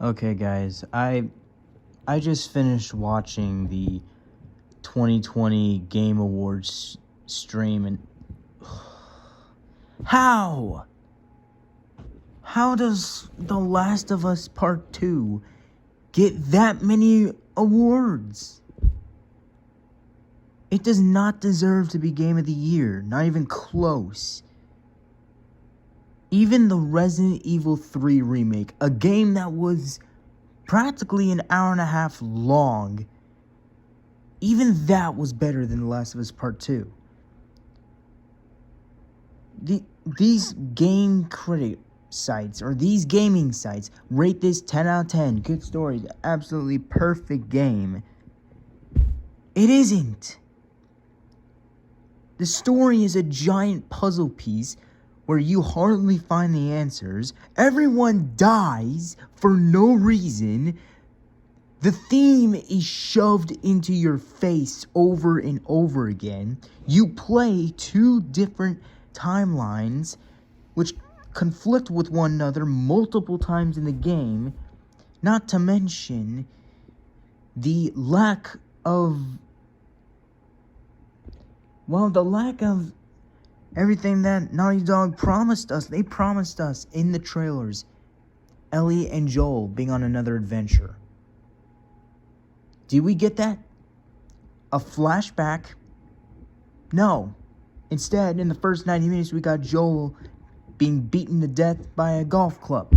Okay, guys, I just finished watching the 2020 Game Awards stream, and how? How does The Last of Us Part 2 get that many awards? It does not deserve to be Game of the Year, not even close. Even the Resident Evil 3 remake, a game that was practically an hour and a half long, even that was better than The Last of Us Part 2. These game critic sites, or these gaming sites, rate this 10 out of 10. Good story, absolutely perfect game. It isn't. The story is a giant puzzle piece where you hardly find the answers. Everyone dies for no reason. The theme is shoved into your face over and over again. You play two different timelines which conflict with one another multiple times in the game, not to mention the lack of everything that Naughty Dog promised us. They promised us in the trailers Ellie and Joel being on another adventure. Did we get that? A flashback? No. Instead, in the first 90 minutes, we got Joel being beaten to death by a golf club.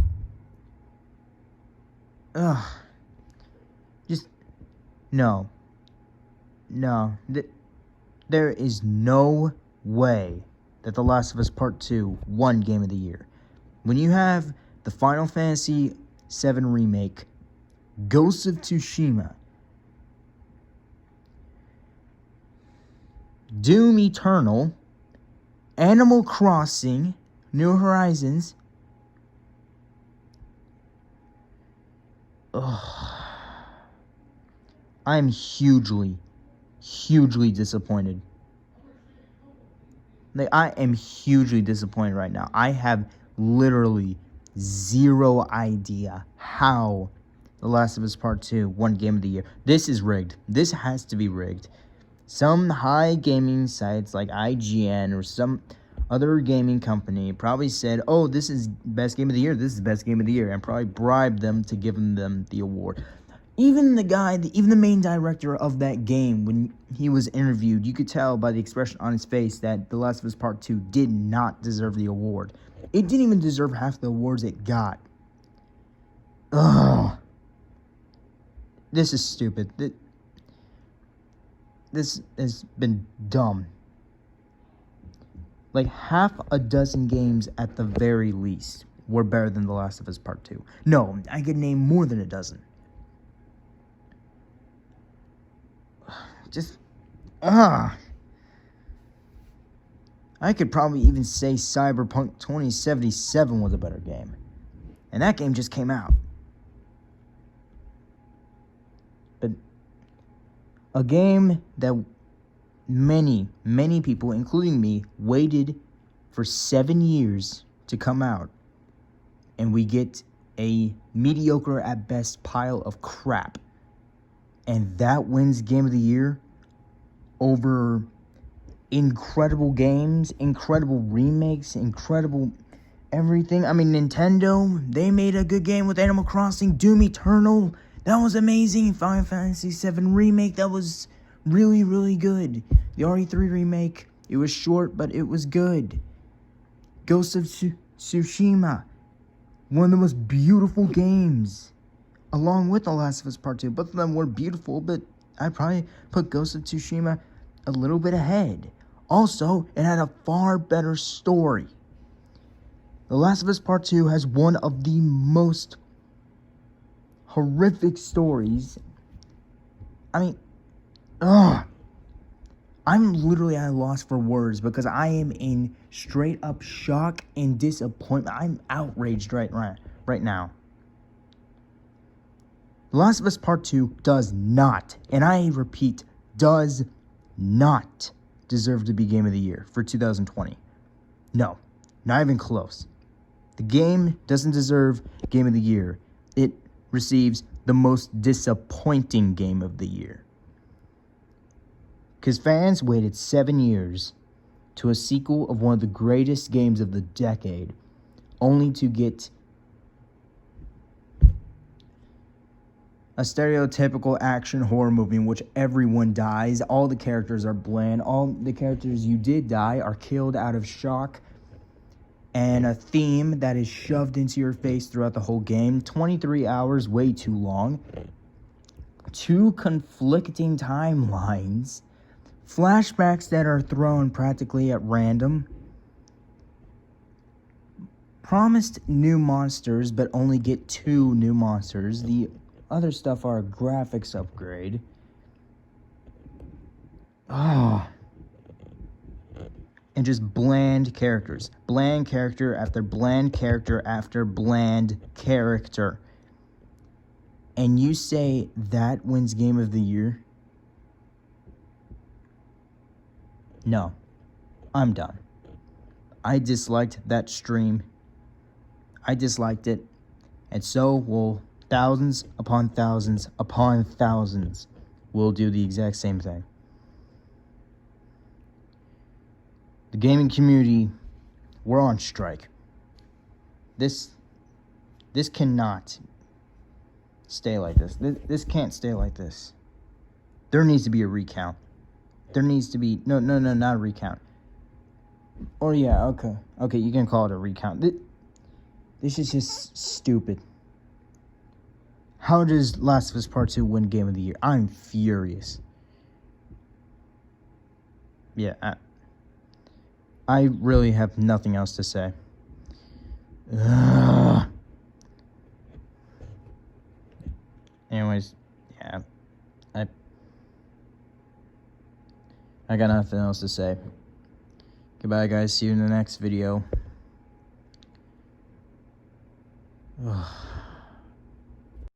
Ugh. Just, no. No. There is no way that The Last of Us Part 2 won Game of the Year. When you have the Final Fantasy VII Remake, Ghost of Tsushima, Doom Eternal, Animal Crossing, New Horizons. Ugh. I am hugely disappointed. I am hugely disappointed right now. I have literally zero idea how The Last of Us Part 2 won Game of the Year. This is rigged. This has to be rigged. Some high gaming sites like IGN or some other gaming company probably said, oh, this is best game of the year, this is best game of the year, and probably bribed them to give them the award. Even the main director of that game, when he was interviewed, you could tell by the expression on his face that The Last of Us Part 2 did not deserve the award. It didn't even deserve half the awards it got. Ugh. This is stupid. This has been dumb. Like half a dozen games at the very least were better than The Last of Us Part 2. No, I could name more than a dozen. I could probably even say Cyberpunk 2077 was a better game. And that game just came out. But a game that many people, including me, waited for 7 years to come out. And we get a mediocre at best pile of crap. And that wins Game of the Year over incredible games, incredible remakes, incredible everything. I mean, Nintendo, they made a good game with Animal Crossing, Doom Eternal. That was amazing. Final Fantasy VII Remake, that was really good. The RE3 remake, it was short, but it was good. Ghost of Tsushima, one of the most beautiful games, along with The Last of Us Part 2. Both of them were beautiful, but I'd probably put Ghost of Tsushima a little bit ahead. Also, it had a far better story. The Last of Us Part 2 has one of the most horrific stories. I mean, I'm literally at a loss for words because I am in straight up shock and disappointment. I'm outraged right now. The Last of Us Part 2 does not, and I repeat, does not deserve to be Game of the Year for 2020. No, not even close. The game doesn't deserve Game of the Year. It receives the most disappointing game of the year. Because fans waited 7 years to a sequel of one of the greatest games of the decade, only to get a stereotypical action horror movie in which everyone dies. All the characters are bland. All the characters you did die are killed out of shock. And a theme that is shoved into your face throughout the whole game. 23 hours, way too long. 2 conflicting timelines. Flashbacks that are thrown practically at random. Promised new monsters, but only get 2 new monsters. The other stuff are a graphics upgrade. And just bland characters. Bland character after bland character after bland character. And you say that wins Game of the Year? No. I'm done. I disliked that stream. I disliked it. And so will thousands upon thousands upon thousands will do the exact same thing. The gaming community, we're on strike. This cannot stay like this. This can't stay like this. There needs to be a recount. There needs to be... No, not a recount. Or yeah, okay, you can call it a recount. This is just stupid. How does Last of Us Part 2 win Game of the Year? I'm furious. Yeah, I really have nothing else to say. Ugh. Anyways, yeah. I got nothing else to say. Goodbye, guys. See you in the next video. Ugh.